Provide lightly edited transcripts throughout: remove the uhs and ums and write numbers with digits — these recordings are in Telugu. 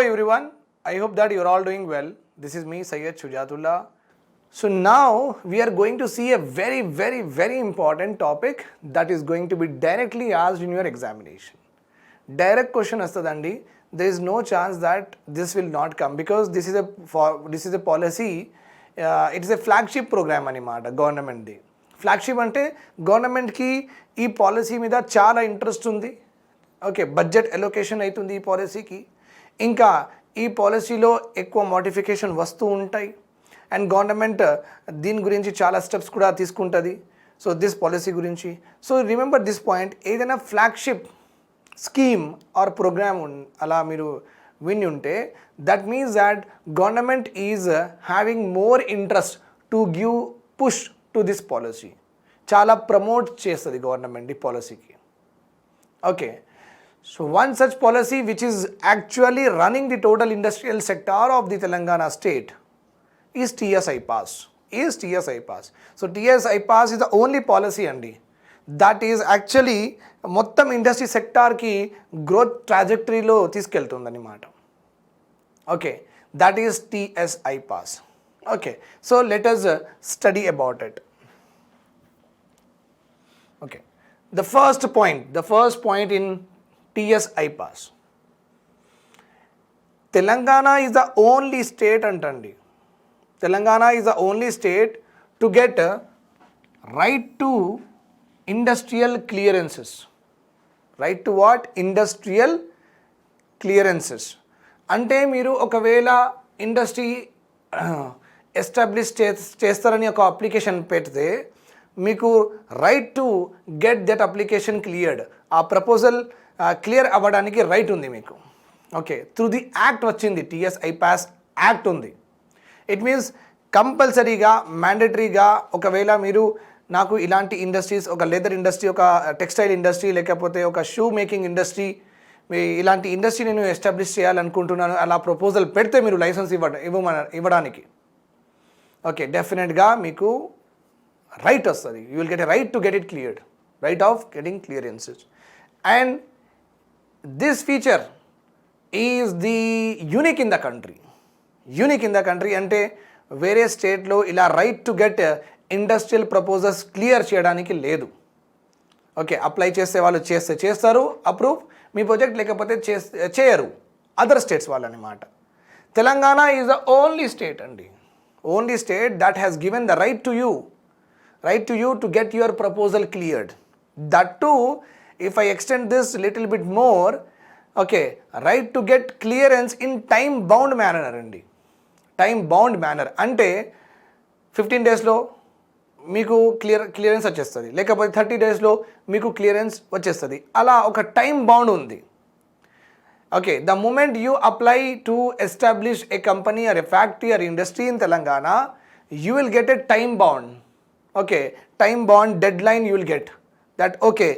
everyone, I hope that you are all doing well. This is me, Sujath. So now we are going to see a very important topic that is going to be directly asked in your examination. Direct question astadandi. There is no chance that this will not come because this is a policy. It is a flagship program animata government di. Flagship ante government ki ee policy మీద చాలా ఇంట్రెస్ట్ ఉంది. ఓకే, బడ్జెట్ అలొకేషన్ అవుతుంది ఈ పాలసీకి. ఇంకా ఈ పాలసీలో ఎక్కువ మోడిఫికేషన్ వస్తూ ఉంటాయి అండ్ గవర్నమెంట్ దీని గురించి చాలా స్టెప్స్ కూడా తీసుకుంటుంది. సో దిస్ పాలసీ గురించి, సో రిమెంబర్ దిస్ పాయింట్. ఏదైనా ఫ్లాగ్షిప్ స్కీమ్ ఆర్ ప్రోగ్రామ్ అలా మీరు విని ఉంటే that means that government is having more interest to give push to this policy. చాలా ప్రమోట్ చేస్తుంది గవర్నమెంట్ ఈ పాలసీకి. Okay, so one such policy which is actually running the total industrial sector of the Telangana state is TS-iPass. So TS-iPass is the only policy that is actually మొత్తం ఇండస్ట్రీ సెక్టార్కి గ్రోత్ ట్రాజెక్టరీలో తీసుకెళ్తుందన్నమాట. Okay, that is TS-iPass. Okay, so let us study about it. Okay, the first point in TS-iPass. Telangana is the only state antandi. Telangana is the only state to get right to industrial clearances. Right to what? Industrial clearances. అంటే మీరు ఒకవేళ ఇండస్ట్రీ ఎస్టాబ్లిష్ చేస్తారని ఒక అప్లికేషన్ పెడితే మీకు right to get that application cleared. ఆ ప్రపోజల్ క్లియర్ అవ్వడానికి రైట్ ఉంది మీకు. ఓకే, త్రూ ది యాక్ట్ వచ్చింది, TS-iPass యాక్ట్ ఉంది. ఇట్ మీన్స్ కంపల్సరీగా మ్యాండేటరీగా ఒకవేళ మీరు నాకు ఇలాంటి ఇండస్ట్రీస్, ఒక లెదర్ ఇండస్ట్రీ, ఒక టెక్స్టైల్ ఇండస్ట్రీ, లేకపోతే ఒక షూ మేకింగ్ ఇండస్ట్రీ, ఇలాంటి ఇండస్ట్రీ నేను ఎస్టాబ్లిష్ చేయాలనుకుంటున్నాను అలా ప్రపోజల్ పెడితే మీరు లైసెన్స్ ఇవ్వడానికి ఓకే డెఫినెట్గా మీకు రైట్ వస్తుంది. You will get a right to get it cleared, right of getting clearances. And this feature is the unique in the country. అంటే వేరే స్టేట్లో ఇలా right to get industrial proposals clear చేయడానికి లేదు. ఓకే, అప్లై చేస్తే వాళ్ళు చేస్తారు అప్రూవ్ మీ ప్రాజెక్ట్, లేకపోతే చేయరు అదర్ స్టేట్స్ వాళ్ళు అన్నమాట. Telangana is the only state that has given the right to you to get your proposal cleared. That to if I extend this little bit more, okay, right to get clearance in time bound manner అంటే 15 daysలో మీకు క్లియరెన్స్ వచ్చేస్తుంది, లేకపోతే 30 daysలో మీకు క్లియరెన్స్ వచ్చేస్తుంది. అలా ఒక టైం బౌండ్ ఉంది. Okay, the moment you apply to establish a company or a factory or industry in Telangana, you will get a time bound. Okay, time bound deadline you will get that. Okay,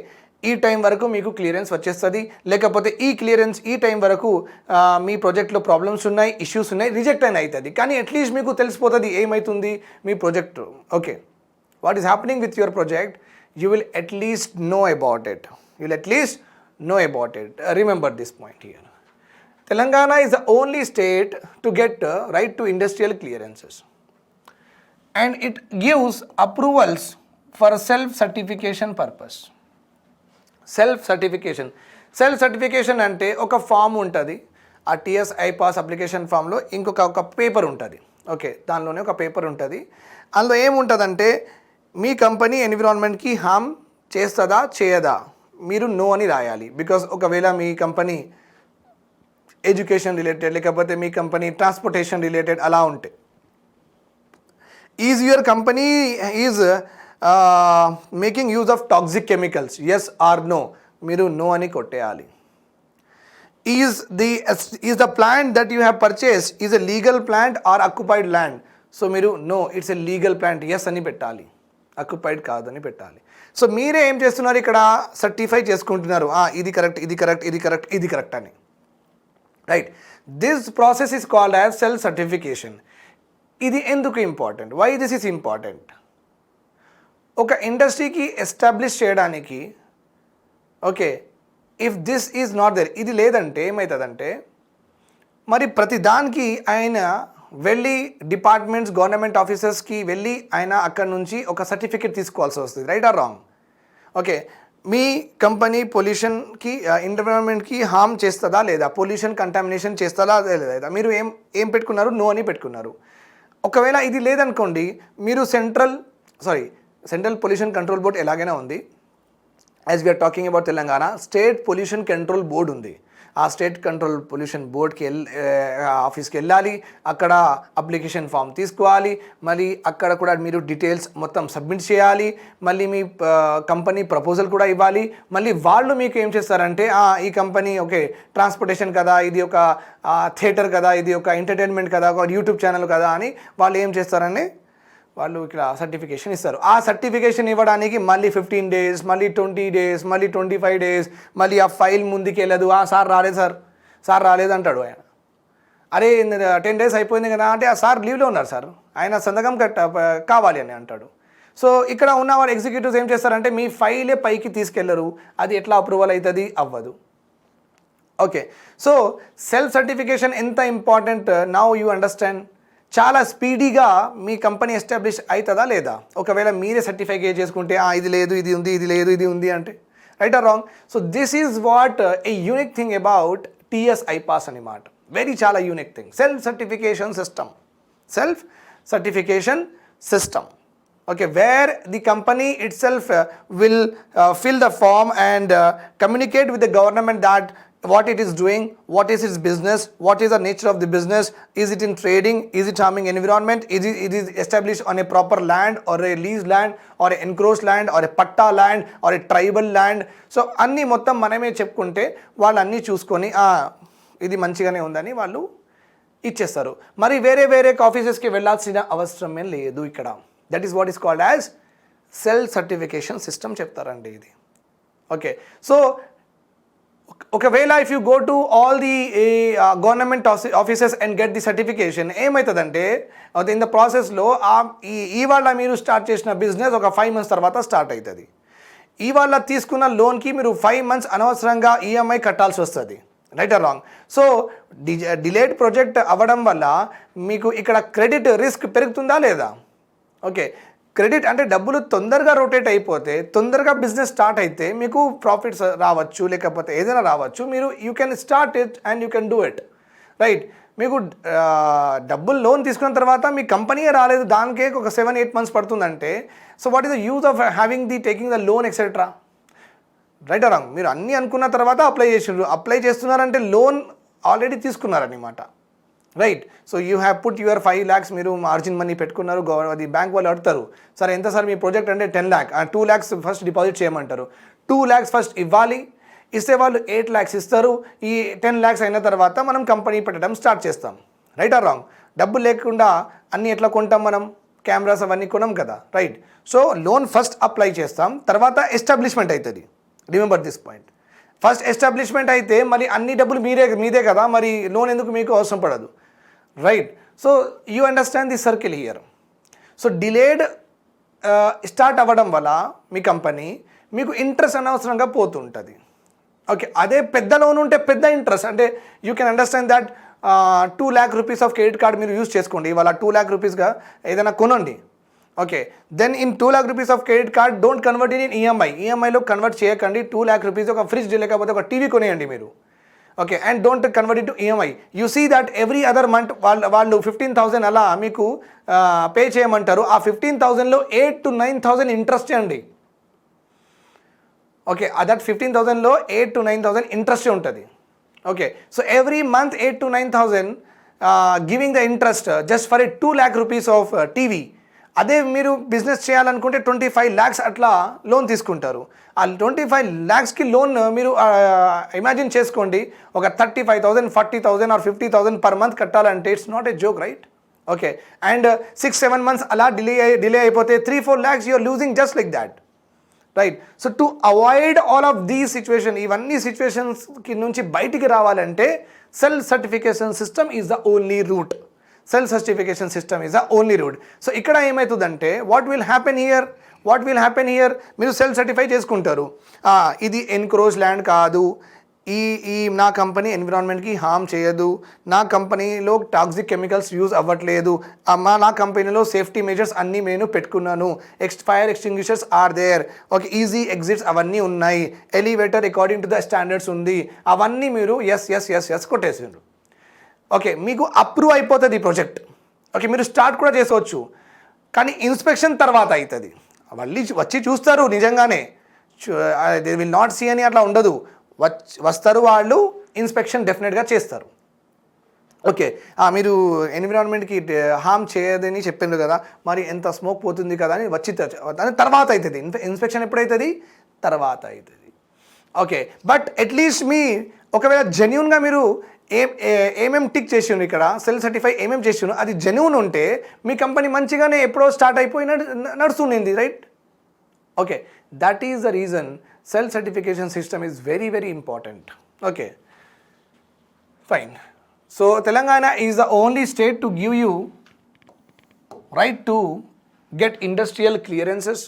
ఈ టైం వరకు మీకు క్లియరెన్స్ వచ్చేస్తుంది, లేకపోతే ఈ క్లియరెన్స్ ఈ టైం వరకు మీ ప్రాజెక్ట్లో ప్రాబ్లమ్స్ ఉన్నాయి, ఇష్యూస్ ఉన్నాయి, రిజెక్ట్ అయిన అవుతుంది. కానీ అట్లీస్ట్ మీకు తెలిసిపోతుంది ఏమవుతుంది మీ project. Okay, what is happening with your project, you will at least know about it. Remember this point here. Telangana is the only state to get right to industrial clearances and it gives approvals for self certification purpose. Self certification అంటే ఒక ఫామ్ ఉంటుంది, ఆ TS-iPass అప్లికేషన్ ఫామ్లో ఒక పేపర్ ఉంటుంది. ఓకే, దానిలోనే ఒక పేపర్ ఉంటుంది. అందులో ఏముంటుందంటే మీ కంపెనీ ఎన్విరాన్మెంట్కి హామ్ చేస్తుందా చేయదా మీరు నో అని రాయాలి. బికాస్ ఒకవేళ మీ కంపెనీ ఎడ్యుకేషన్ రిలేటెడ్, లేకపోతే మీ కంపెనీ ట్రాన్స్పోర్టేషన్ రిలేటెడ్ అలా ఉంటే, is your company is making use of toxic chemicals, yes or no, మీరు నో అని కొట్టేయాలి. Is the plant that you have purchase is a legal plant or occupied land, so మీరు no it's a legal plant, yes అని పెట్టాలి, అక్యుపైడ్ కాదని పెట్టాలి. సో మీరే ఏం చేస్తున్నారు ఇక్కడ, సర్టిఫై చేసుకుంటున్నారు ఇది కరెక్ట్ అని. Right, this process is called as self certification. ఇది ఎందుకు important, why this is important? ఒక ఇండస్ట్రీకి ఎస్టాబ్లిష్ చేయడానికి okay if this is not there, ఇది లేదంటే ఏమవుతుందంటే మరి ప్రతి దానికి ఆయన వెళ్ళి డిపార్ట్మెంట్స్ గవర్నమెంట్ ఆఫీసర్స్కి వెళ్ళి ఆయన అక్కడ నుంచి ఒక సర్టిఫికేట్ తీసుకోవాల్సి వస్తుంది, రైట్ ఆర్ రాంగ్? ఓకే, మీ కంపెనీ పొల్యూషన్కి ఎన్విరాన్మెంట్కి హామ్ చేస్తుందా లేదా, పొల్యూషన్ కంటామినేషన్ చేస్తుందా లేదా, మీరు ఏం పెట్టుకున్నారు? నో అని పెట్టుకున్నారు. ఒకవేళ ఇది లేదనుకోండి, మీరు సెంట్రల్ పొల్యూషన్ కంట్రోల్ బోర్డ్ ఎలాగైనా ఉంది. As we are talking about Telangana, state pollution control board ఉంది. ఆ స్టేట్ కంట్రోల్ పొల్యూషన్ బోర్డ్కి ఆఫీస్కి వెళ్ళాలి, అక్కడ అప్లికేషన్ ఫామ్ తీసుకోవాలి, మళ్ళీ అక్కడ కూడా మీరు డీటెయిల్స్ మొత్తం సబ్మిట్ చేయాలి, మళ్ళీ మీ కంపెనీ ప్రపోజల్ కూడా ఇవ్వాలి. మళ్ళీ వాళ్ళు మీకు ఏం చేస్తారంటే, ఈ కంపెనీ ఓకే ట్రాన్స్పోర్టేషన్ కదా, ఇది ఒక థియేటర్ కదా, ఇది ఒక ఎంటర్టైన్మెంట్ కదా, ఒక యూట్యూబ్ ఛానల్ కదా అని వాళ్ళు ఏం చేస్తారని వాళ్ళు ఇక్కడ సర్టిఫికేషన్ ఇస్తారు. ఆ సర్టిఫికేషన్ ఇవ్వడానికి మళ్ళీ 15 days, మళ్ళీ 20 days, మళ్ళీ 25 days, మళ్ళీ ఆ ఫైల్ ముందుకు వెళ్ళదు. సార్ రాలేదు, సార్ రాలేదు అంటాడు ఆయన. అరే 10 days అయిపోయింది కదా అంటే, సార్ లీవ్లో ఉన్నారు సార్, ఆయన సంతకం కావాలి అని అంటాడు. సో ఇక్కడ ఉన్న వారు ఎగ్జిక్యూటివ్స్ ఏం చేస్తారంటే, మీ ఫైలే పైకి తీసుకెళ్లరు, అది ఎట్లా అప్రూవల్ అవుతుంది? అవ్వదు. ఓకే, సో సెల్ఫ్ సర్టిఫికేషన్ ఎంత ఇంపార్టెంట్ నౌ యూ అండర్స్టాండ్. చాలా స్పీడీగా మీ కంపెనీ ఎస్టాబ్లిష్ అవుతుందా లేదా? ఒకవేళ మీరే సర్టిఫై చేసుకుంటే ఇది లేదు, ఇది ఉంది, ఇది లేదు, ఇది ఉంది అంటే, right or wrong? So this is what a unique thing about TS-iPass అనమాట. చాలా unique thing, self certification system. Okay, where the company itself will fill the form and communicate with the government that what it is doing, what is its business, what is the nature of the business, is it in trading, is it harming environment, it is established on a proper land or a leased land or a encroached land or a patta land or a tribal land. So అన్నీ మొత్తం మనమే చెప్పుకుంటే వాళ్ళు అన్నీ చూసుకొని ఇది మంచిగానే ఉందని వాళ్ళు ఇచ్చేస్తారు. మరి వేరే ఆఫీసెస్కి వెళ్ళాల్సిన అవసరమే లేదు ఇక్కడ. That is what is called as self certification system చెప్తారండి ఇది. ఓకే, సో ఒకవేళ if you go to all the government offices and get the certification, ఏమవుతుందంటే ఇన్ ద ప్రాసెస్లో ఇవాళ మీరు స్టార్ట్ చేసిన బిజినెస్ ఒక 5 months తర్వాత స్టార్ట్ అవుతుంది. ఇవాళ తీసుకున్న లోన్కి మీరు 5 months అనవసరంగా EMI కట్టాల్సి వస్తుంది, right or wrong? So delayed project అవ్వడం వల్ల మీకు ఇక్కడ క్రెడిట్ రిస్క్ పెరుగుతుందా లేదా? ఓకే, క్రెడిట్ అంటే డబ్బులు తొందరగా రొటేట్ అయిపోతే, తొందరగా బిజినెస్ స్టార్ట్ అయితే మీకు ప్రాఫిట్స్ రావచ్చు, లేకపోతే ఏదైనా రావచ్చు. మీరు you can start it and you can do it, right? మీకు డబ్బులు లోన్ తీసుకున్న తర్వాత మీ కంపెనీయే రాలేదు, దానికే ఒక 7-8 months పడుతుందంటే, so what is the use of having taking the loan etcetera, right or wrong? మీరు అన్నీ అనుకున్న తర్వాత అప్లై చేస్తున్నారంటే లోన్ ఆల్రెడీ తీసుకున్నారన్నమాట, right? So you have put your 5 lakhs, మీరు మార్జిన్ మనీ పెట్టుకున్నారు. అది బ్యాంక్ వాళ్ళు అడుగుతారు, సార్ ఎంత సార్ మీ ప్రాజెక్ట్ అంటే 10 lakh, 2 lakhs ఫస్ట్ డిపాజిట్ చేయమంటారు. 2 lakhs ఫస్ట్ ఇవ్వాలి, ఇస్తే వాళ్ళు 8 lakhs ఇస్తారు. ఈ 10 lakhs అయిన తర్వాత మనం కంపెనీ పెట్టడం స్టార్ట్ చేస్తాం, రైట్ ఆర్ రాంగ్? డబ్బు లేకుండా అన్నీ ఎట్లా కొంటాం మనం? కెమెరాస్ అవన్నీ కొనం కదా, right? So loan first apply చేస్తాం, తర్వాత ఎస్టాబ్లిష్మెంట్ అవుతుంది. Remember this point. First establishment అయితే మళ్ళీ అన్ని డబ్బులు మీదే కదా, మరి లోన్ ఎందుకు మీకు అవసరం పడదు, right? So you understand the circle here. So delayed start అవ్వడం వల్ల మీ కంపెనీ మీకు ఇంట్రెస్ట్ అనవసరంగా పోతుంటుంది. ఓకే, అదే పెద్ద లోన్ ఉంటే పెద్ద ఇంట్రెస్ట్, అంటే you can understand that 2 lakh rupees of credit card మీరు యూజ్ చేసుకోండి, ఇవాళ 2 lakh rupeesగా ఏదైనా కొనండి. Okay, then in 2 lakh rupees of credit card don't convert in ఈఎంఐలో కన్వర్ట్ చేయకండి. 2 lakh rupees ఒక ఫ్రిడ్జ్ లేకపోతే ఒక టీవీ కొనేయండి మీరు. Okay, and don't convert it to EMI. You see that every other month వాళ్ళు 15,000 అలా మీకు పే చేయమంటారు. ఆ 15,000లో 8,000 to 9,000 ఇంట్రెస్టే అండి. ఓకే, దట్ 15,000లో 8,000 to 9,000 ఇంట్రెస్టే ఉంటుంది. Okay, so every month 8,000 to 9,000 giving the interest just for 2 lakh rupees of TV. అదే మీరు బిజినెస్ చేయాలనుకుంటే 25 lakhs అట్లా లోన్ తీసుకుంటారు. ఆ 25 lakhsకి లోన్ మీరు ఇమాజిన్ చేసుకోండి, ఒక 35,000, 40,000 ఆర్ 50,000 పర్ మంత్ కట్టాలంటే it's not a joke, right? Okay, and 6-7 months అలా డిలే అయిపోతే 3-4 lakhs you are losing just like that, right? So to avoid all of these situation, ఇవన్నీ సిచ్యువేషన్స్కి నుంచి బయటికి రావాలంటే self certification system is the only route. Self certification system is the only route. So ఇక్కడ ఏమవుతుందంటే వాట్ విల్ హ్యాపెన్ హియర్, మీరు సెల్ఫ్ సర్టిఫై చేసుకుంటారు, ఇది ఎన్క్రోచ్ ల్యాండ్ కాదు, నా కంపెనీ ఎన్విరాన్మెంట్కి హామ్ చేయదు, నా కంపెనీలో టాక్సిక్ కెమికల్స్ యూజ్ అవ్వట్లేదు, నా కంపెనీలో సేఫ్టీ మెజర్స్ అన్నీ నేను పెట్టుకున్నాను, fire extinguishers are there, okay, easy exits అవన్నీ ఉన్నాయి, elevator according to the standards ఉంది, అవన్నీ మీరు ఎస్ కొట్టేసిండ్రు. ఓకే, మీకు అప్రూవ్ అయిపోతుంది ఈ ప్రాజెక్ట్. ఓకే, మీరు స్టార్ట్ కూడా చేసుకోవచ్చు. కానీ ఇన్స్పెక్షన్ తర్వాత అవుతుంది. మళ్ళీ వచ్చి చూస్తారు నిజంగానే, దే విల్ నాట్ సీ అని అట్లా ఉండదు. వస్తారు వాళ్ళు, ఇన్స్పెక్షన్ డెఫినెట్గా చేస్తారు. ఓకే, మీరు ఎన్విరాన్మెంట్కి హామ్ చేయదని చెప్పిండ్రు కదా, మరి ఎంత స్మోక్ పోతుంది కదా అని వచ్చి తర్వాత అవుతుంది. ఇన్స్పెక్షన్ ఎప్పుడవుతుంది? తర్వాత అవుతుంది. ఓకే, బట్ అట్లీస్ట్ మీ ఒకవేళ జెన్యూన్గా మీరు ఏమేం టిక్ చేసిండ్రు, ఇక్కడ సెల్ సర్టిఫై ఏమేమి చేసిండ్రు, అది జెన్యూన్ ఉంటే మీ కంపెనీ మంచిగానే ఎప్పుడో స్టార్ట్ అయిపోయి నడుస్తుంది, right? Okay, that is the reason cell certification system is very very important. Okay, fine. So Telangana is the only state to give you right to get industrial clearances.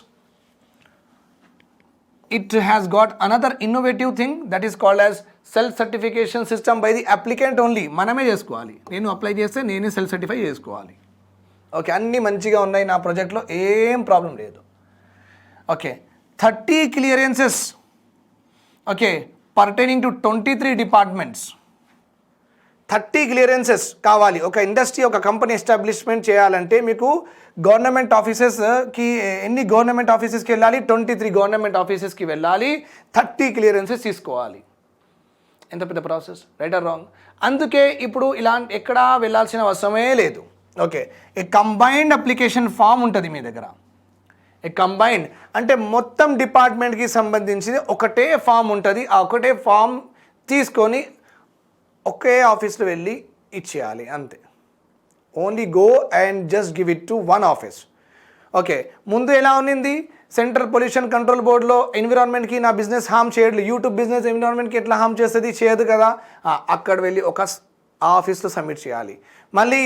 It has got another innovative thing that is called as self certification system by the applicant only. మనమే చేసుకోవాలి. నేను అప్లై చేస్తే నేనే సెల్ఫ్ సర్టిఫై చేసుకోవాలి. ఓకే, అన్నీ మంచిగా ఉన్నాయి, నా ప్రాజెక్ట్లో ఏం ప్రాబ్లం లేదు. Okay, 30 clearances, okay, pertaining to 23 departments. 30 clearances కావాలి. ఒక ఇండస్ట్రీ, ఒక కంపెనీ ఎస్టాబ్లిష్మెంట్ చేయాలంటే మీకు గవర్నమెంట్ ఆఫీసెస్కి, ఎన్ని గవర్నమెంట్ ఆఫీసెస్కి వెళ్ళాలి? 23 గవర్నమెంట్ ఆఫీసెస్కి వెళ్ళాలి, 30 క్లియరెన్సెస్ తీసుకోవాలి. ఎంత పెద్ద ప్రాసెస్, రైట్ ఆర్ రాంగ్? అందుకే ఇప్పుడు ఎక్కడా వెళ్ళాల్సిన అవసరమే లేదు. ఓకే, ఏ కంబైన్డ్ అప్లికేషన్ ఫామ్ ఉంటుంది మీ దగ్గర. కంబైన్డ్ అంటే మొత్తం డిపార్ట్మెంట్కి సంబంధించి ఒకటే ఫామ్ ఉంటుంది. ఆ ఒకటే ఫామ్ తీసుకొని ఒకే ఆఫీస్లో వెళ్ళి ఇచ్చేయాలి, అంతే. Only go and just give it to one office. Okay, ముందు ఎలా ఉన్నింది? సెంట్రల్ పొల్యూషన్ కంట్రోల్ బోర్డులో ఎన్విరాన్మెంట్కి నా బిజినెస్ హామ్ చేయట్లేదు, యూట్యూబ్ బిజినెస్ ఎన్విరాన్మెంట్కి ఎట్లా హామ్ చేస్తుంది? చేయదు కదా. అక్కడ వెళ్ళి ఒక ఆఫీస్లో సబ్మిట్ చేయాలి. మళ్ళీ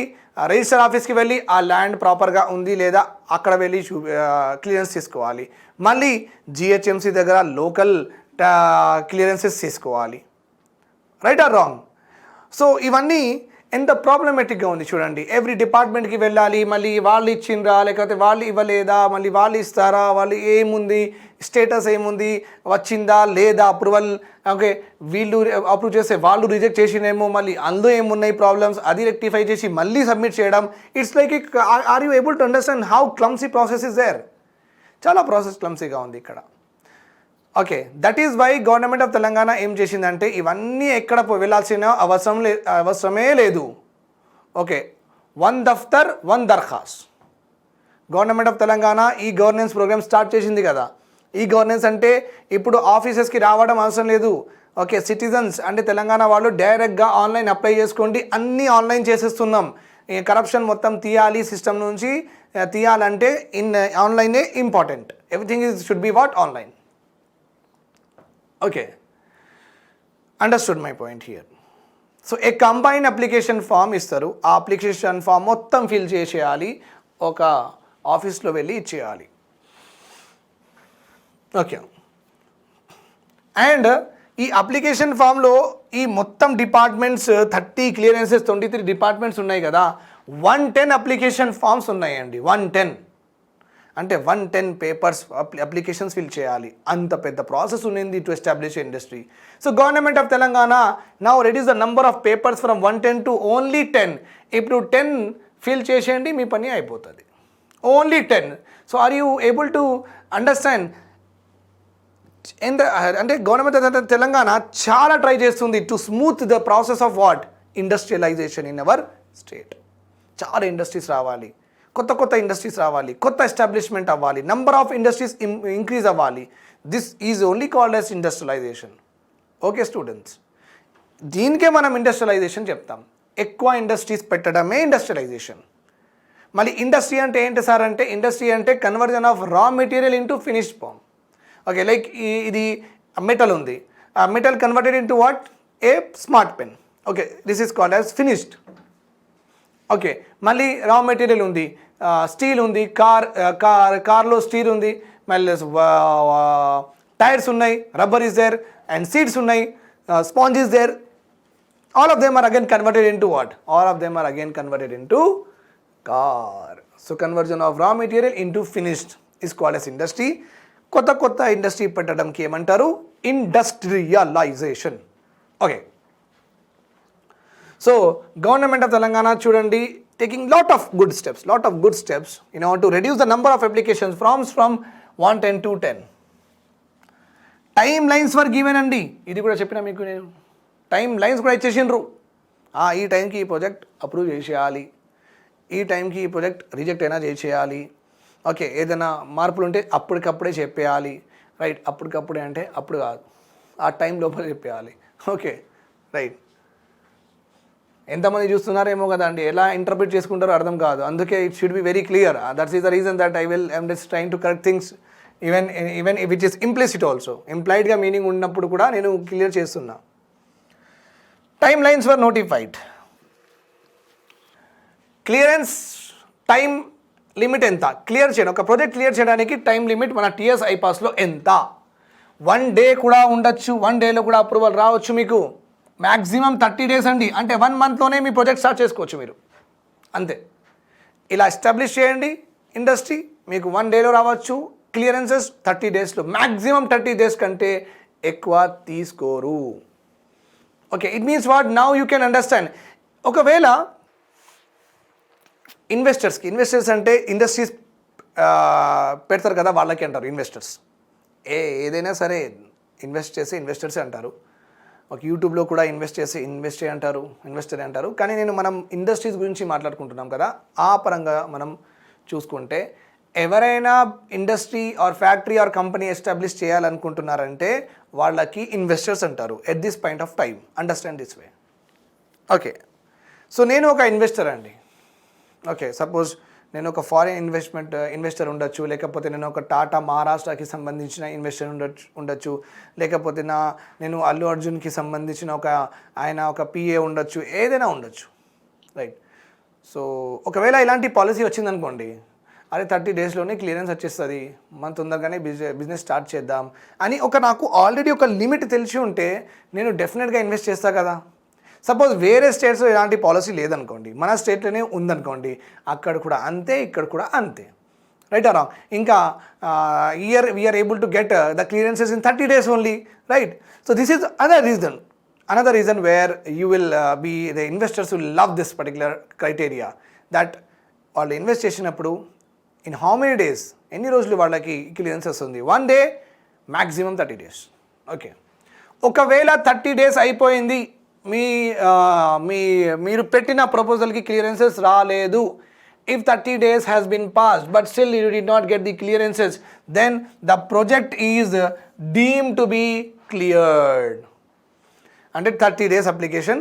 రిజిస్టర్ ఆఫీస్కి వెళ్ళి ఆ ల్యాండ్ ప్రాపర్గా ఉంది లేదా అక్కడ వెళ్ళి క్లియరెన్స్ తీసుకోవాలి. మళ్ళీ జిహెచ్ఎంసీ దగ్గర లోకల్ క్లియరెన్సెస్ తీసుకోవాలి, రైట్ ఆర్ రాంగ్? సో ఇవన్నీ ఎంత ప్రాబ్లమేటిక్గా ఉంది చూడండి. ఎవ్రీ డిపార్ట్మెంట్కి వెళ్ళాలి, మళ్ళీ వాళ్ళు ఇచ్చిండ్రా లేకపోతే వాళ్ళు ఇవ్వలేదా, మళ్ళీ వాళ్ళు ఇస్తారా, వాళ్ళు ఏముంది, స్టేటస్ ఏముంది, వచ్చిందా లేదా అప్రూవల్, ఓకే, వీళ్ళు అప్రూవ్ చేస్తే వాళ్ళు రిజెక్ట్ చేసినేమో, మళ్ళీ అందులో ఏమున్నాయి ప్రాబ్లమ్స్, అది రెక్టిఫై చేసి మళ్ళీ సబ్మిట్ చేయడం. It's like, are you able to understand how clumsy process is there? చాలా ప్రాసెస్ క్లమ్సీగా ఉంది ఇక్కడ. Okay, that is why government of Telangana ఏం చేసిందంటే ఇవన్నీ ఎక్కడ వెళ్ళాల్సిన అవసరమే లేదు. ఓకే, 1 దఫ్తర్ 1 దర్ఖాస్. Government of Telangana e governance programme start చేసింది కదా. ఈ గవర్నెన్స్ అంటే ఇప్పుడు ఆఫీసెస్కి రావడం అవసరం లేదు. ఓకే, సిటిజన్స్ అంటే తెలంగాణ వాళ్ళు డైరెక్ట్గా ఆన్లైన్ అప్లై చేసుకోండి, అన్నీ ఆన్లైన్ చేసేస్తున్నాం. కరప్షన్ మొత్తం తీయాలి, సిస్టమ్ నుంచి తీయాలంటే ఆన్లైనే important. Everything should be what? Online. Okay, understood my point here. So a combined application form ఇస్తారు. ఆ అప్లికేషన్ ఫామ్ మొత్తం ఫిల్ చేసేయాలి, ఒక ఆఫీస్లో వెళ్ళి ఇచ్చేయాలి. ఓకే, అండ్ ఈ అప్లికేషన్ ఫామ్లో ఈ మొత్తం డిపార్ట్మెంట్స్ 30 క్లియరెన్సెస్ 23 డిపార్ట్మెంట్స్ ఉన్నాయి కదా, 110 అప్లికేషన్ ఫామ్స్ ఉన్నాయండి. 110 అంటే 110 పేపర్స్ అప్లికేషన్స్ ఫిల్ చేయాలి. అంత పెద్ద ప్రాసెస్ ఉంది to establish industry. So government of Telangana now reduce the number of papers from 110 to only 10. ఇప్పుడు 10 ఫిల్ చేసేయండి, మీ పని అయిపోతుంది. Only 10. So are you able to understand? అంటే గవర్నమెంట్ తెలంగాణ చాలా ట్రై చేస్తుంది to smooth the process of what? Industrialisation in our state. చాలా ఇండస్ట్రీస్ రావాలి, కొత్త ఇండస్ట్రీస్ రావాలి, కొత్త ఎస్టాబ్లిష్మెంట్ అవ్వాలి, నంబర్ ఆఫ్ ఇండస్ట్రీస్ ఇంక్రీజ్ అవ్వాలి. This is only called as industrialisation. Okay students, దీనికే మనం ఇండస్ట్రియలైజేషన్ చెప్తాం. ఎక్కువ ఇండస్ట్రీస్ పెట్టడమే ఇండస్ట్రియలైజేషన్. మళ్ళీ ఇండస్ట్రీ అంటే ఏంటి సార్ అంటే, ఇండస్ట్రీ అంటే conversion of raw material into finished form. Okay, like ఇది మెటల్ ఉంది, ఆ metal converted into what? A smart pen. Okay, this is called as finished. Okay, మళ్ళీ రా మెటీరియల్ ఉంది, స్టీల్ ఉంది, కార్లో స్టీల్ ఉంది, మళ్ళీ టైర్స్ ఉన్నాయి, rubber is there and seats ఉన్నాయి. sponge is there. All of them are again converted into what? All of them are again converted into car. So conversion of raw material into finished is called as industry. Kotta industry పెట్టడంకి ఏమంటారు? Industrialization. Okay. So government of Telangana చూడండి taking lot of good steps in order to reduce the number of applications from 110 to 10. Time lines were given అండి, ఇది కూడా చెప్పినా మీకు నేను. టైం లైన్స్ కూడా ఇచ్చేసిండ్రు. ఈ టైంకి ఈ ప్రాజెక్ట్ అప్రూవ్ చేసేయాలి, ఈ టైంకి ఈ ప్రాజెక్ట్ రిజెక్ట్ అయినా చేసేయాలి. ఓకే, ఏదైనా మార్పులు ఉంటే అప్పటికప్పుడే చెప్పేయాలి. రైట్, అప్పటికప్పుడే అంటే అప్పుడు కాదు, ఆ టైం లోపల చెప్పేయాలి. Okay right. ఎంతమంది చూస్తున్నారేమో కదా అండి, ఎలా ఇంటర్ప్రిట్ చేసుకుంటారో అర్థం కాదు. అందుకే it should be very clear. That's is the reason that I'm just trying to correct things even which is implicit also. ఇంప్లాయిడ్గా మీనింగ్ ఉన్నప్పుడు కూడా నేను క్లియర్ చేస్తున్నా. Time lines were notified. Clearance time limit ఎంత క్లియర్ చేయడం, ఒక ప్రాజెక్ట్ క్లియర్ చేయడానికి టైం లిమిట్ మన TS-iPassలో ఎంత? 1 డే కూడా ఉండొచ్చు, 1 డేలో కూడా అప్రూవల్ రావచ్చు మీకు. మ్యాక్సిమం 30 డేస్ అండి, అంటే 1 మంత్లోనే మీ ప్రాజెక్ట్ స్టార్ట్ చేసుకోవచ్చు మీరు, అంతే. ఇలా ఎస్టాబ్లిష్ చేయండి ఇండస్ట్రీ, మీకు 1 డేలో రావచ్చు క్లియరెన్సెస్. 30 డేస్లో, మ్యాక్సిమం 30 డేస్ కంటే ఎక్కువ తీసుకోరు. Okay, it means what now you can understand. ఒకవేళ ఇన్వెస్టర్స్ అంటే ఇండస్ట్రీస్ పెడతారు కదా, వాళ్ళకి అంటారు ఇన్వెస్టర్స్. ఏదైనా సరే ఇన్వెస్ట్ చేసి ఇన్వెస్టర్సే అంటారు. ఒక యూట్యూబ్లో కూడా ఇన్వెస్టర్ అంటారు. కానీ మనం ఇండస్ట్రీస్ గురించి మాట్లాడుకుంటున్నాం కదా, ఆ పరంగా మనం చూసుకుంటే ఎవరైనా industry or factory or company establish చేయాలనుకుంటున్నారంటే వాళ్ళకి ఇన్వెస్టర్స్ అంటారు at this point of time. Understand this way. Okay, so నేను ఒక ఇన్వెస్టర్ అండి. ఓకే, సపోజ్ నేను ఒక ఫారిన్ ఇన్వెస్టర్ ఉండొచ్చు, లేకపోతే నేను ఒక టాటా మహారాష్ట్రకి సంబంధించిన ఇన్వెస్టర్ ఉండొచ్చు, లేకపోతే నేను అల్లు అర్జున్కి సంబంధించిన ఒక పిఏ ఉండొచ్చు, ఏదైనా ఉండొచ్చు. రైట్. సో ఒకవేళ ఇలాంటి పాలసీ వచ్చిందనుకోండి, అరే 30 డేస్లోనే క్లియరెన్స్ వచ్చేస్తుంది, మనం తొందరగానే బిజినెస్ స్టార్ట్ చేద్దాం అని నాకు ఆల్రెడీ ఒక లిమిట్ తెలిసి ఉంటే నేను డెఫినెట్గా ఇన్వెస్ట్ చేస్తాను కదా. సపోజ్ వేరే స్టేట్స్లో ఇలాంటి పాలసీ లేదనుకోండి, మన స్టేట్లోనే ఉందనుకోండి, అక్కడ కూడా అంతే, ఇక్కడ కూడా అంతే. Right or wrong? ఇంకా we are able to get the clearances in 30 days only. Right. So this is another reason where you will the investors will love this particular criteria, that వాళ్ళు ఇన్వెస్ట్ చేసినప్పుడు ఇన్ హౌ మెనీ డేస్, ఎన్ని రోజులు వాళ్ళకి క్లియరెన్సెస్ ఉంది? 1 డే, మ్యాక్సిమం 30 డేస్. ఓకే, ఒకవేళ 30 డేస్ అయిపోయింది, మీరు పెట్టిన ప్రపోజల్కి క్లియరెన్సెస్ రాలేదు, if 30 days has been passed but still you did not get the clearances, then the project is deemed to be cleared. అంటే 30 days application,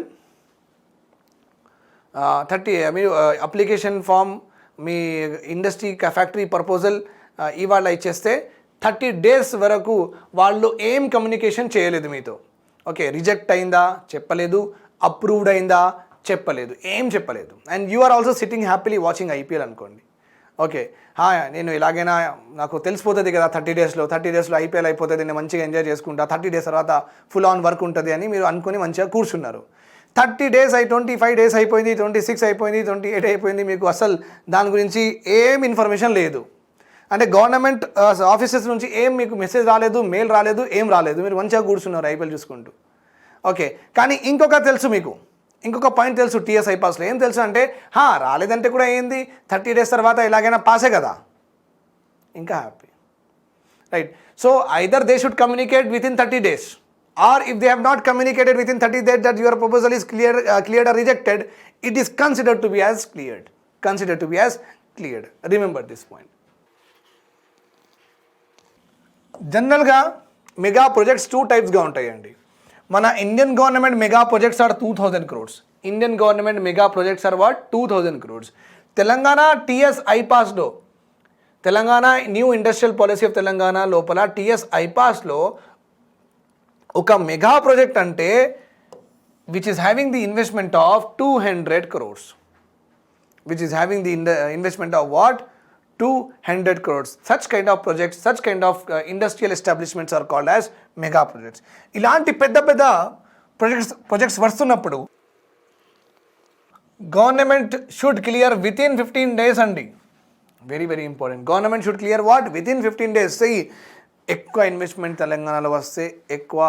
అప్లికేషన్ ఫామ్, మీ ఇండస్ట్రీ ఫ్యాక్టరీ ప్రపోజల్ ఇవాళ ఇచ్చేస్తే 30 డేస్ వరకు వాళ్ళు ఏం కమ్యూనికేషన్ చేయలేదు మీతో. ఓకే, రిజెక్ట్ అయిందా చెప్పలేదు, అప్రూవ్డ్ అయిందా చెప్పలేదు, ఏం చెప్పలేదు. And you are also sitting happily watching IPL అనుకోండి. ఓకే, నేను ఇలాగైనా నాకు తెలిసిపోతుంది కదా 30 డేస్లో IPL అయిపోతుంది, నేను మంచిగా ఎంజాయ్ చేసుకుంటా, 30 డేస్ తర్వాత ఫుల్ ఆన్ వర్క్ ఉంటుంది అని మీరు అనుకుని మంచిగా కూర్చున్నారు. 30 డేస్ 25 డేస్ అయిపోయింది, 26 అయిపోయింది, 28 అయిపోయింది, మీకు అసలు దాని గురించి ఏం ఇన్ఫర్మేషన్ లేదు. అంటే గవర్నమెంట్ ఆఫీసెస్ నుంచి ఏం మీకు మెసేజ్ రాలేదు, మెయిల్ రాలేదు, ఏం రాలేదు, మీరు మంచిగా కూర్చున్నారు IPL చూసుకుంటూ. ఓకే, కానీ ఇంకొక పాయింట్ తెలుసు TS-iPassలో. ఏం తెలుసు అంటే, రాలేదంటే కూడా ఏంది, 30 డేస్ తర్వాత ఎలాగైనా పాసే కదా, ఇంకా happy. Right. So either they should communicate within 30 days, or if they have not communicated within 30 days that your proposal is cleared or rejected, it is considered to be as cleared. Remember this point. జనరల్గా మెగా ప్రాజెక్ట్స్ 2 టైప్స్గా ఉంటాయండి. మన Indian government mega projects are 2000 crores. Indian government mega projects are what 2000 crores. Telangana TS-iPassలో, Telangana new industrial policy of Telangana లోపల TS-iPassలో ఒక మెగా ప్రాజెక్ట్ అంటే which is having the investment of 200 crores. Which is having the investment of what 200 crores. Such kind of projects, such kind of industrial establishments are called as mega projects. ఇలాంటి పెద్ద projects వస్తున్నప్పుడు government should clear within 15 days అండి. Very very important. Government should clear what within 15 days. ఎక్కువ ఇన్వెస్ట్మెంట్ తెలంగాణలో వస్తే ఎక్కువ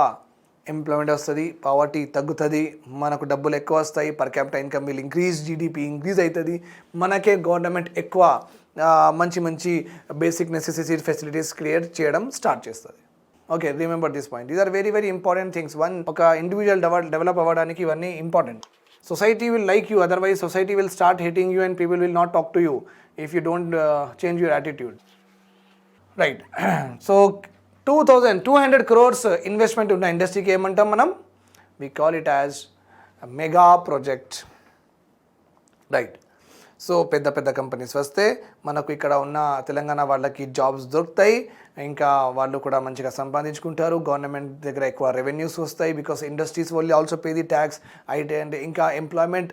ఎంప్లాయ్మెంట్ వస్తుంది, పావర్టీ తగ్గుతుంది, మనకు డబ్బులు ఎక్కువ వస్తాయి, per capital income will increase, GDP increase అవుతుంది, మనకే గవర్నమెంట్ ఎక్కువ మంచి మంచి బేసిక్ నెసెసిటీ ఫెసిలిటీస్ క్రియేట్ చేయడం స్టార్ట్ చేస్తుంది. Okay, remember this point. These are very very important things. ఒక ఇండివిజువల్ డెవలప్ అవ్వడానికి ఇవన్నీ important. Society will like you, otherwise society will start hating you and people will not talk to you if you don't change your attitude. Right. So 2,200 crores investment ఉన్న ఇండస్ట్రీకి ఏమంటాం మనం? We call it as a mega project. Right. So పెద్ద పెద్ద కంపెనీస్ వస్తే మనకు ఇక్కడ ఉన్న తెలంగాణ వాళ్ళకి జాబ్స్ దొరుకుతాయి, ఇంకా వాళ్ళు కూడా మంచిగా సంపాదించుకుంటారు, గవర్నమెంట్ దగ్గర ఎక్కువ రెవెన్యూస్ వస్తాయి, బికాస్ ఇండస్ట్రీస్ వాళ్ళు ఆల్సో పే ది ట్యాక్స్. అయితే అంటే ఇంకా ఎంప్లాయ్మెంట్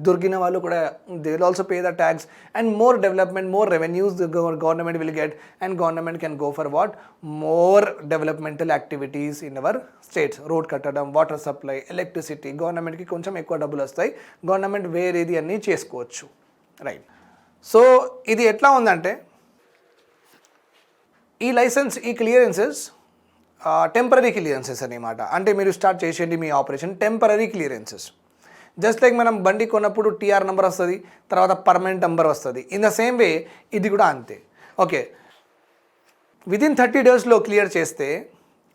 దొరికిన వాళ్ళు కూడా they will also pay the tax and more development, more revenues government will get and government can go for what more developmental activities in our states. Road కట్టడం, వాటర్ సప్లై, ఎలక్ట్రిసిటీ, గవర్నమెంట్కి కొంచెం ఎక్కువ డబ్బులు వస్తాయి, గవర్నమెంట్ వేరేది అన్నీ చేసుకోవచ్చు. రైట్. సో ఇది ఎట్లా ఉందంటే ఈ లైసెన్స్, ఈ క్లియరెన్సెస్ టెంపరీ క్లియరెన్సెస్ అనమాట. అంటే మీరు స్టార్ట్ చేసేయండి మీ operation, temporary clearances. Just like మనం బండి కొన్నప్పుడు టీఆర్ నెంబర్ వస్తుంది, తర్వాత పర్మనెంట్ నెంబర్ వస్తుంది. ఇన్ ద సేమ్ వే ఇది కూడా అంతే. ఓకే, విదిన్ 30 daysలో క్లియర్ చేస్తే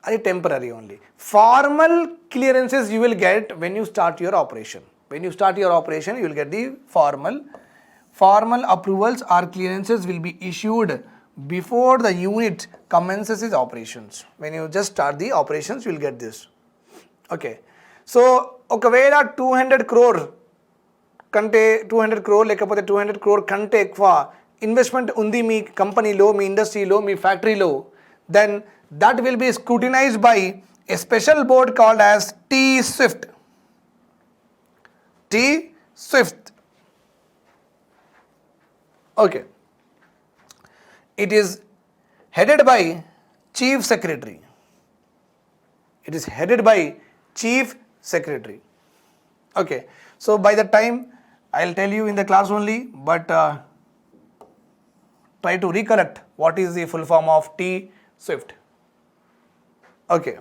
అది temporary only. Formal clearances you will get when you start your operation. When you start your operation you will get the formal approvals or clearances will be issued before the unit commences its operations. When you just start the operations you will get this. Okay. So ఒకవేళ 200 crore కంటే 200 crore లేకపోతే 200 crore కంటే ఎక్కువ ఇన్వెస్ట్మెంట్ ఉంది మీ కంపెనీలో, మీ ఇండస్ట్రీలో, మీ ఫ్యాక్టరీలో, then that will be scrutinised by a special board called as TSwift. TSwift. Okay. It is headed by Chief Secretary. It is headed by Chief Secretary. Okay. So by the time I'll tell you in the class only, but try to recollect what is the full form of TSwift. Okay.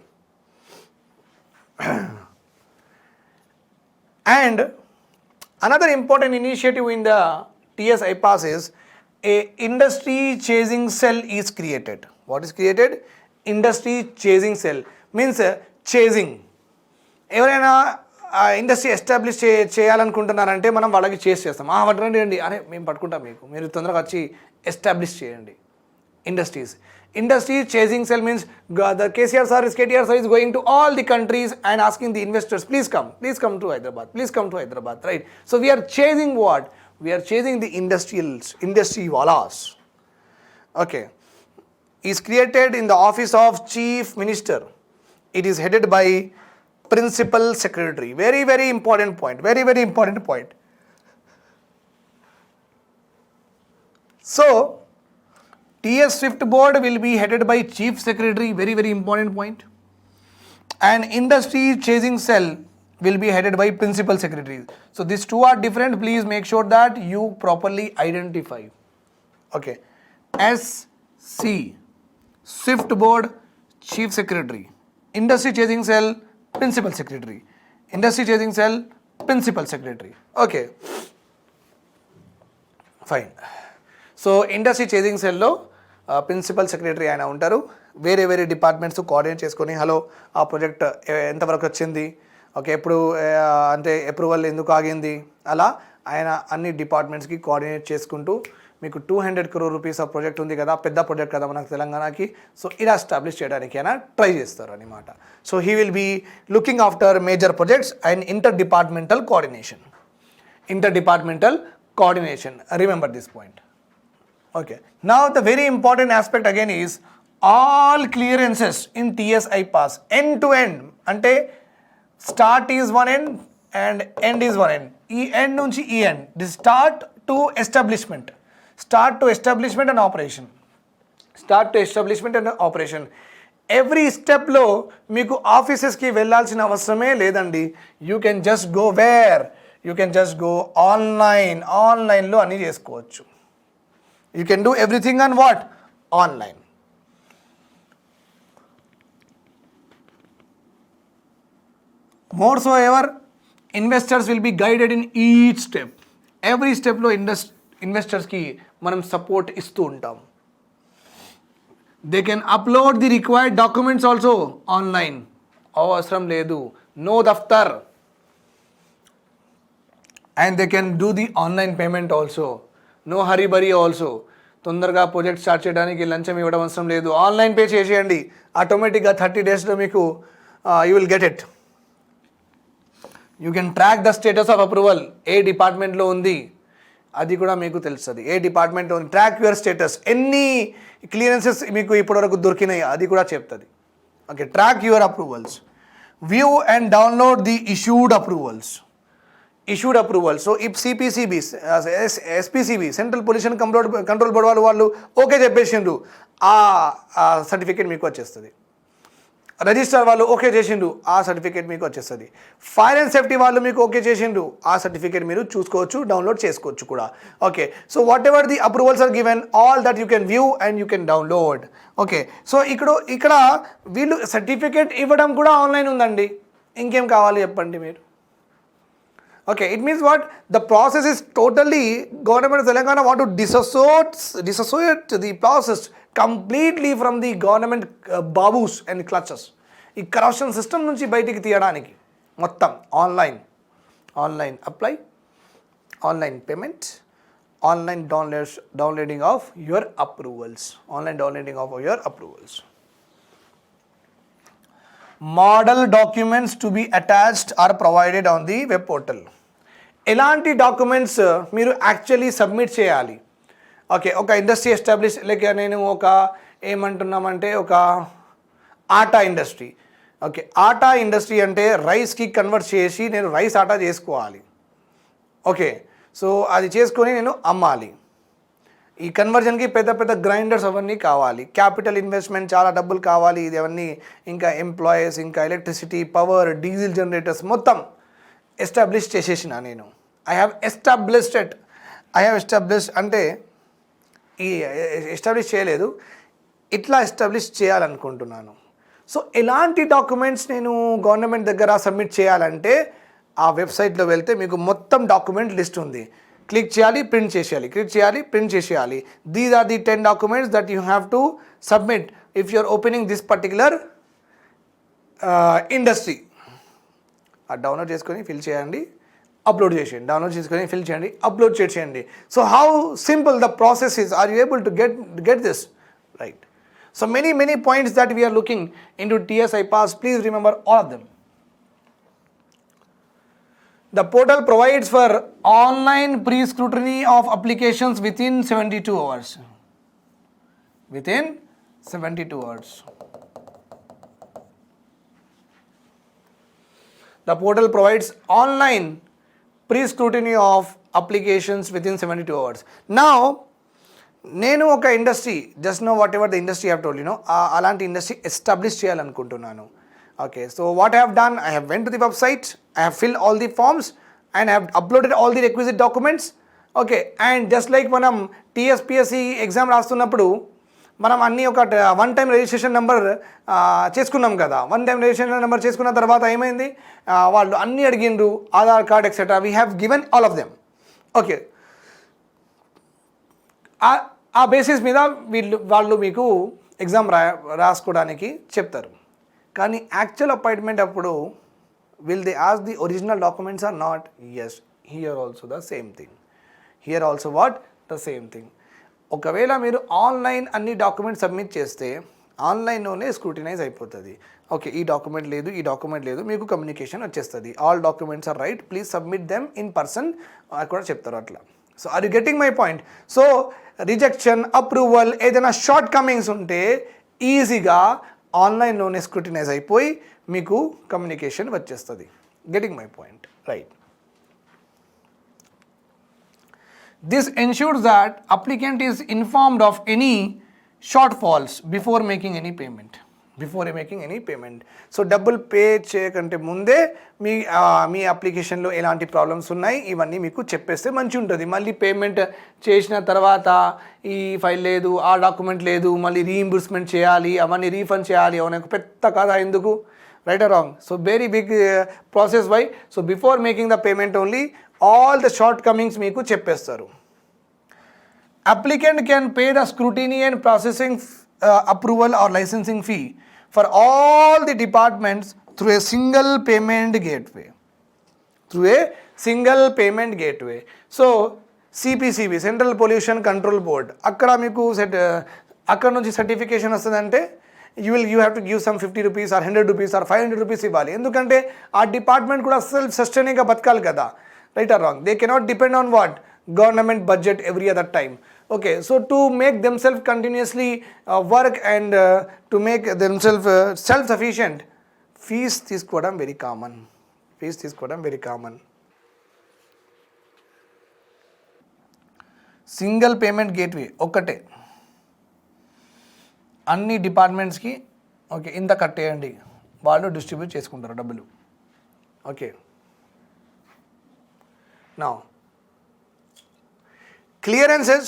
And another important initiative in the TS-iPass is a industry chasing cell is created. What is created? Industry chasing cell means chasing. ఎవరైనా ఇండస్ట్రీ ఎస్టాబ్లిష్ చేయాలనుకుంటున్నారంటే మనం వాళ్ళకి చేస్తాం. వడ్రండి రండి, అరే మేము పట్టుకుంటాం, మీరు తొందరగా వచ్చి ఎస్టాబ్లిష్ చేయండి industries. Industry chasing cell means the KTR sir is going to all the countries and asking the investors, please come to Hyderabad, right? So we are chasing what? We are chasing the industry walas. Okay. Is created in the office of Chief Minister. It is headed by Principal Secretary. Very very important point. So TS-Swift board will be headed by Chief Secretary. Very very important point. And industry chasing cell will be headed by Principal Secretary. So these two are different. Please make sure that you properly identify. Okay. SC Swift board Chief Secretary. Industry chasing cell Principal Secretary. Industry chasing cell Principal Secretary. Okay. Fine. So industry chasing cell లో ప్రిన్సిపల్ సెక్రటరీ ఆయన ఉంటారు. వేరే వేరే డిపార్ట్మెంట్స్ కోఆర్డినేట్ చేసుకొని హలో ఆ ప్రాజెక్ట్ ఎంతవరకు వచ్చింది, ఓకే ఎప్పుడు అంటే అప్రూవల్ ఎందుకు ఆగింది, అలా ఆయన అన్ని డిపార్ట్మెంట్స్కి కోఆర్డినేట్ చేసుకుంటూ మీకు 200 crore rupees ఆ ప్రాజెక్ట్ ఉంది కదా, పెద్ద ప్రాజెక్ట్ కదా మనకు తెలంగాణకి, సో ఇలా ఎస్టాబ్లిష్ చేయడానికి అయినా ట్రై చేస్తారు అనమాట. So he will be looking after major projects and inter departmental coordination. Remember this point. Okay. Now the very important aspect again is all clearances in TS-iPass end to end. Ante start is one end and end is one end. E end nunchi e end. This start to establishment and operation. Every స్టెప్లో మీకు ఆఫీసెస్కి వెళ్ళాల్సిన అవసరమే లేదండి. You can just go where, you can just go ఆన్లైన్లో అన్నీ చేసుకోవచ్చు. You can do everything on what? Online. More so ever investors will be guided in each step. Every స్టెప్లో ఇన్వెస్టర్స్కి మనం సపోర్ట్ ఇస్తూ ఉంటాం. They can upload the required documents also online. అవసరం లేదు, నో దఫ్తర్. And they can do the online payment also, no hurry burry also. తొందరగా ప్రాజెక్ట్ స్టార్ట్ చేయడానికి లంచం ఇవ్వడం అవసరం లేదు. ఆన్లైన్ పే చేసేయండి, ఆటోమేటిక్గా 30 daysలో మీకు you will get it. You can track the status of approval, ఏ డిపార్ట్మెంట్లో ఉంది అది కూడా మీకు తెలుస్తుంది. ఏ డిపార్ట్మెంట్లో ఉంది, ట్రాక్ యువర్ స్టేటస్, ఎన్ని క్లియరెన్సెస్ మీకు ఇప్పటివరకు దొరికినాయి అది కూడా చెప్తుంది. Okay, track your approvals, view and download the issued approvals. So if CPCB, SPCB, central pollution control board వాళ్ళు ఓకే చెప్పేసిండ్రు, ఆ సర్టిఫికేట్ మీకు వచ్చేస్తుంది. రిజిస్టర్ వాళ్ళు ఓకే చేసిండ్రు, ఆ సర్టిఫికేట్ మీకు వచ్చేస్తుంది. ఫైర్ అండ్ సేఫ్టీ వాళ్ళు మీకు ఓకే చేసిండ్రు, ఆ సర్టిఫికేట్ మీరు చూసుకోవచ్చు, డౌన్లోడ్ చేసుకోవచ్చు కూడా. Okay, so whatever the approvals are given, all that you can view and you can download. Okay, so ఇక్కడ వీళ్ళు సర్టిఫికేట్ ఇవ్వడం కూడా ఆన్లైన్ ఉందండి. ఇంకేం కావాలి చెప్పండి మీరు? Okay, it means what? The process is totally, government of Telangana want to dissociate the process completely from the government babus and clutches. ఈ కరప్షన్ సిస్టమ్ నుంచి బయటికి తీయడానికి మొత్తం online apply, online payment, online downloading of your approvals, model documents to be attached or provided on the web portal. ఎలాంటి డాక్యుమెంట్స్ మీరు యాక్చువల్లీ సబ్మిట్ చేయాలి? ఓకే, ఒక ఇండస్ట్రీ ఎస్టాబ్లిష్, లైక్ నేను ఏమంటున్నామంటే ఒక ఆటా ఇండస్ట్రీ. ఓకే, ఆటా ఇండస్ట్రీ అంటే రైస్కి కన్వర్ట్ చేసి నేను రైస్ ఆటా చేసుకోవాలి. ఓకే, సో అది చేసుకొని నేను అమ్మాలి. ఈ కన్వర్జన్కి పెద్ద గ్రైండర్స్ అవన్నీ కావాలి, క్యాపిటల్ ఇన్వెస్ట్మెంట్ చాలా డబ్బులు కావాలి, ఇది అవన్నీ, ఇంకా ఎంప్లాయీస్, ఇంకా ఎలక్ట్రిసిటీ, పవర్, డీజిల్ జనరేటర్స్ మొత్తం ఎస్టాబ్లిష్ చేసేసిన నేను. ఐ హ్యావ్ ఎస్టాబ్లిష్డ్ అంటే ఈ ఎస్టాబ్లిష్ చేయలేదు, ఇట్లా ఎస్టాబ్లిష్ చేయాలనుకుంటున్నాను. సో ఎలాంటి డాక్యుమెంట్స్ నేను గవర్నమెంట్ దగ్గర సబ్మిట్ చేయాలంటే ఆ వెబ్సైట్లో వెళ్తే మీకు మొత్తం డాక్యుమెంట్ లిస్ట్ ఉంది. క్లిక్ చేయాలి, ప్రింట్ చేసేయాలి. These are the 10 documents that you have to submit if you are opening this particular industry. Download చేసుకొని ఫిల్ చేయండి, అప్లోడ్ చేసేయండి, అప్లోడ్ చేసేయండి. So how simple the process is, are you able to get this right? So many points that we are looking into TS-iPass, please remember all of them. The portal provides for online pre-scrutiny of applications within 72 hours. The portal provides online pre-scrutiny of applications within 72 hours. Now, నేను ఒక industry, just know whatever the industry have told, అలాంటి ఇండస్ట్రీ ఎస్టాబ్లిష్ చేయాలనుకుంటున్నాను. Okay, so what I have done, I have went to the website, I have fill all the forms and I have uploaded all the requisite documents. Okay, and just like మనం టీఎస్పిఎస్సి ఎగ్జామ్ రాస్తున్నప్పుడు మనం అన్నీ ఒక వన్ టైం రిజిస్ట్రేషన్ నెంబర్ చేసుకున్నాం కదా. వన్ టైం రిజిస్ట్రేషన్ నెంబర్ చేసుకున్న తర్వాత ఏమైంది, వాళ్ళు అన్నీ అడిగిండ్రు, Aadhaar card etcetera, we have given all of them. Okay, ఆ బేసిస్ మీద వాళ్ళు మీకు ఎగ్జామ్ రాసుకోవడానికి చెప్తారు. కానీ యాక్చువల్ అపాయింట్మెంట్ అప్పుడు will they ask the original documents or not? Yes, here also the same thing. ఒకవేళ మీరు ఆన్లైన్ అన్ని డాక్యుమెంట్స్ సబ్మిట్ చేస్తే ఆన్లైన్లోనే స్క్రూటినైజ్ అయిపోతుంది. ఓకే, ఈ డాక్యుమెంట్ లేదు, మీకు కమ్యూనికేషన్ వచ్చేస్తుంది. All documents are right, please submit them in person కూడా చెప్తారు అట్లా. So are you getting my point? So rejection, approval, ఏదైనా షార్ట్ కమింగ్స్ ఉంటే ఈజీగా ఆన్లైన్లోనే స్క్రూటినైజ్ అయిపోయి మీకు కమ్యూనికేషన్ వచ్చేస్తుంది. Getting my point, right? This ensures that applicant is informed of any shortfalls before making any payment. Before making any payment. So డబ్బులు పే చేయకంటే ముందే మీ అప్లికేషన్లో ఎలాంటి ప్రాబ్లమ్స్ ఉన్నాయి ఇవన్నీ మీకు చెప్పేస్తే మంచి ఉంటుంది. మళ్ళీ పేమెంట్ చేసిన తర్వాత ఈ ఫైల్ లేదు, ఆ డాక్యుమెంట్ లేదు, మళ్ళీ రీఇంబర్స్మెంట్ చేయాలి, అవన్నీ రీఫండ్ చేయాలి, అవన్నీ పెద్ద కదా ఎందుకు, right or wrong? So very big process why. So before making the payment only all the shortcomings మీకు చెప్పేస్తారు. Applicant can pay the scrutiny and processing approval or licensing fee for all the departments through a single payment gateway. Through a single payment gateway. So CPCB, Central Pollution Control Board, akkada meeku akkada nunchi certification vastadante you have to give some 50 rupees or 100 rupees or 500 rupees ivvali. Endukante aa department kuda self sustaining ga batkali kada, right or wrong? They cannot depend on what? Government budget every other time. Okay, so to make themselves continuously work and to make themselves self-sufficient, fees తీసుకోవడం very common. Fees తీసుకోవడం very common. Single payment gateway ఒక్కటే అన్ని డిపార్ట్మెంట్స్కి. ఓకే, ఇంత కట్టేయండి, వాళ్ళు డిస్ట్రిబ్యూట్ చేసుకుంటారు డబ్బులు. Okay, now clearances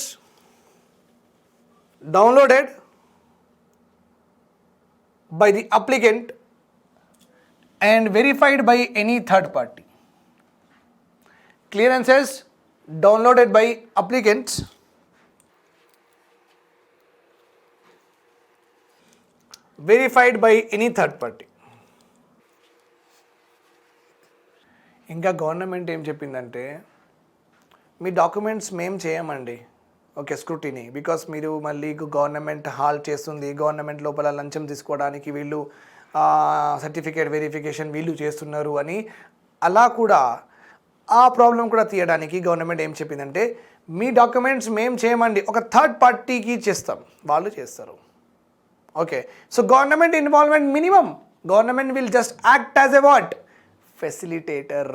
downloaded by the applicant and verified by any third party. Clearances downloaded by applicants verified by any third party. ఇంకా గవర్నమెంట్ ఏం చెప్పిందంటే మీ డాక్యుమెంట్స్ మేము చేయమండి, ఓకే, స్క్రూటినీ, బికాస్ మీరు మళ్ళీ గవర్నమెంట్ హాల్ చేస్తుంది, గవర్నమెంట్ లోపల లంచం తీసుకోవడానికి వీళ్ళు సర్టిఫికేట్ వెరిఫికేషన్ వీళ్ళు చేస్తున్నారు అని. అలా కూడా ఆ ప్రాబ్లం కూడా తీయడానికి గవర్నమెంట్ ఏం చెప్పిందంటే మీ డాక్యుమెంట్స్ మేము చేయమండి, ఒక థర్డ్ పార్టీకి చేస్తాం, వాళ్ళు చేస్తారు. Okay, so government involvement minimum. Government will just act as a what? Facilitator.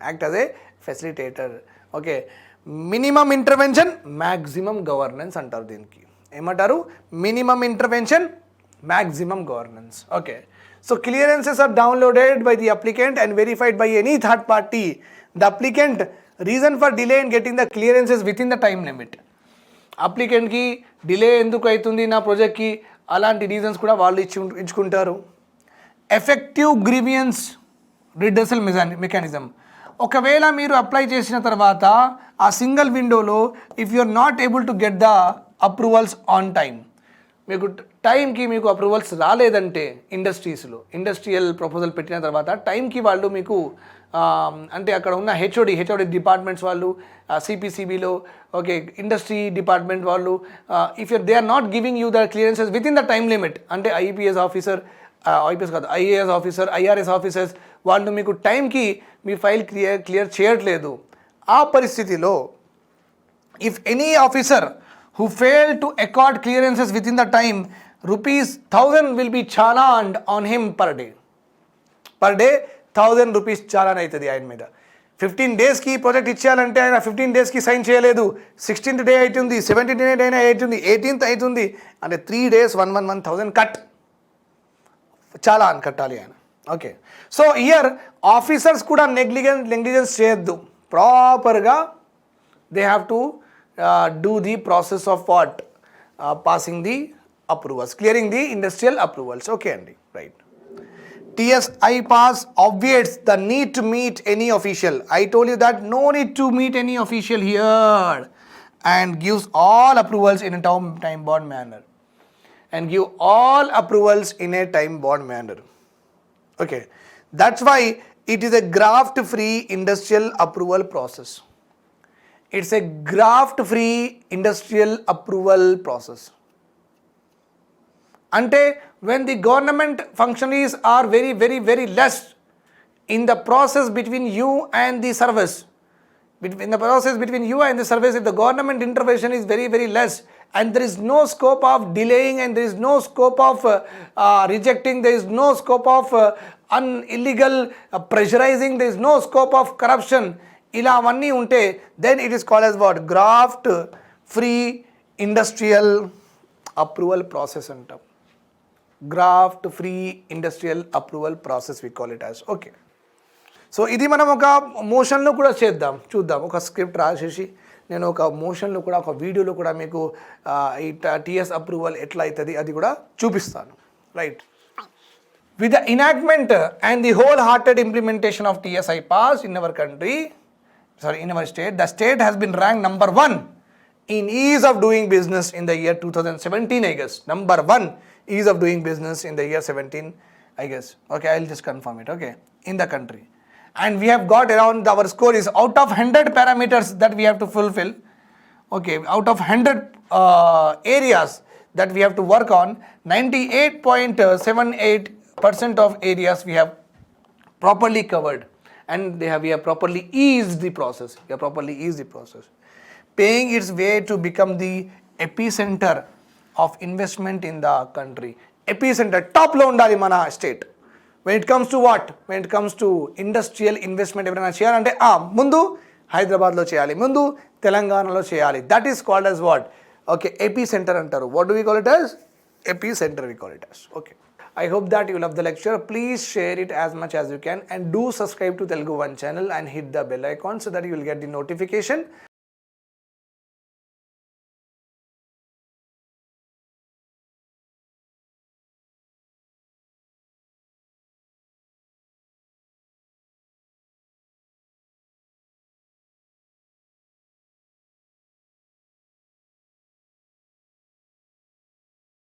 Act as a facilitator. Okay, minimum intervention maximum governance అంటారు దీనికి. ఏమంటారు? Minimum intervention maximum governance. Okay, so clearances are downloaded by the applicant and verified by any third party. The applicant reason for delay in getting the clearances within the time limit. అప్లికెంట్కి డిలే ఎందుకు అవుతుంది నా ప్రాజెక్ట్కి, అలాంటి రీజన్స్ కూడా వాళ్ళు ఇచ్చుకుంటారు. Effective grievance redressal mechanism. ఒకవేళ మీరు అప్లై చేసిన తర్వాత ఆ సింగిల్ విండోలో if you are not able to get the approvals on time, మీకు టైంకి మీకు అప్రూవల్స్ రాలేదంటే ఇండస్ట్రీస్లో ఇండస్ట్రియల్ ప్రపోజల్ పెట్టిన తర్వాత టైంకి వాళ్ళు మీకు అంటే అక్కడ ఉన్న హెచ్ఓడి డిపార్ట్మెంట్స్ వాళ్ళు, సిపిసిబిలో, ఓకే, ఇండస్ట్రీ డిపార్ట్మెంట్ వాళ్ళు, if they are not giving you the clearances within the time limit, అంటే ఐపీఎస్ ఆఫీసర్, ఐపీఎస్ కాదు, ఐఏఎస్ ఆఫీసర్, ఐఆర్ఎస్ ఆఫీసర్స్ వాళ్ళు మీకు టైంకి మీ ఫైల్ క్లియర్ చేయట్లేదు. ఆ పరిస్థితిలో if any officer who failed to accord clearances within the time, ₹1000 will be challenged on him per day. Per day 1000 rupees challenge అవుతుంది ఆయన మీద. 15 daysకి ప్రాజెక్ట్ ఇచ్చేయాలంటే ఆయన 15 daysకి సైన్ చేయలేదు, 16th day అవుతుంది, 17th day అవుతుంది, 18th అవుతుంది, అంటే 3 days 1000 కట్ చలాన్ కట్టాలి ఆయన. ఓకే, సో ఇయర్ ఆఫీసర్స్ కూడా నెగ్లిజెన్స్ చేయొద్దు. ప్రాపర్గా they have to do the process of what? Passing the approvals, clearing the industrial approvals. Okay, Andy, right. TS-iPass obviates the need to meet any official. I told you that no need to meet any official here, and gives all approvals in a time-bound manner. And give all approvals in a time-bound manner. Okay, that's why it is a graft-free industrial approval process. It's a graft-free industrial approval process. Ante when the government functionaries are very less in the process between you and the service, in the process between you and the service, if the government intervention is very less, and there is no scope of delaying, and there is no scope of rejecting, there is no scope of illegal pressurizing, there is no scope of corruption, ఇలా అవన్నీ ఉంటే then it is called as what? Graft free industrial approval process అంటాం. Graft free industrial approval process we call it as. Okay, so ఇది మనం ఒక మోషన్లో కూడా చూద్దాం. ఒక స్క్రిప్ట్ రాసేసి నేను ఒక మోషన్లో కూడా ఒక వీడియోలో కూడా మీకు ఈ టీఎస్ అప్రూవల్ ఎట్లా అవుతుంది అది కూడా చూపిస్తాను. Right, with the enactment and the wholehearted implementation of TS-iPass in our state, the state has been ranked number 1 in ease of doing business in the year 2017, I guess. Number 1 ease of doing business in the year 17, I guess. Okay, I'll just confirm it, okay, in the country. And we have got around, our score is out of 100 parameters that we have to fulfill, okay, out of 100 areas that we have to work on, 98.78% of areas we have properly covered, and we have properly eased the process. Paying its way to become the epicenter of investment in the country. Epicenter, top lo undali mana state. When it comes to what? When it comes to industrial investment, ఎవరైనా చేయాలంటే ముందు హైదరాబాద్లో చేయాలి, ముందు తెలంగాణలో చేయాలి. That is called as what? Okay, epicenter అంటారు. What do we call it as? Epicenter we call it as. Okay. I hope that you love the lecture. Please share it as much as you can and do subscribe to Telugu One channel and hit the bell icon so that you will get the notification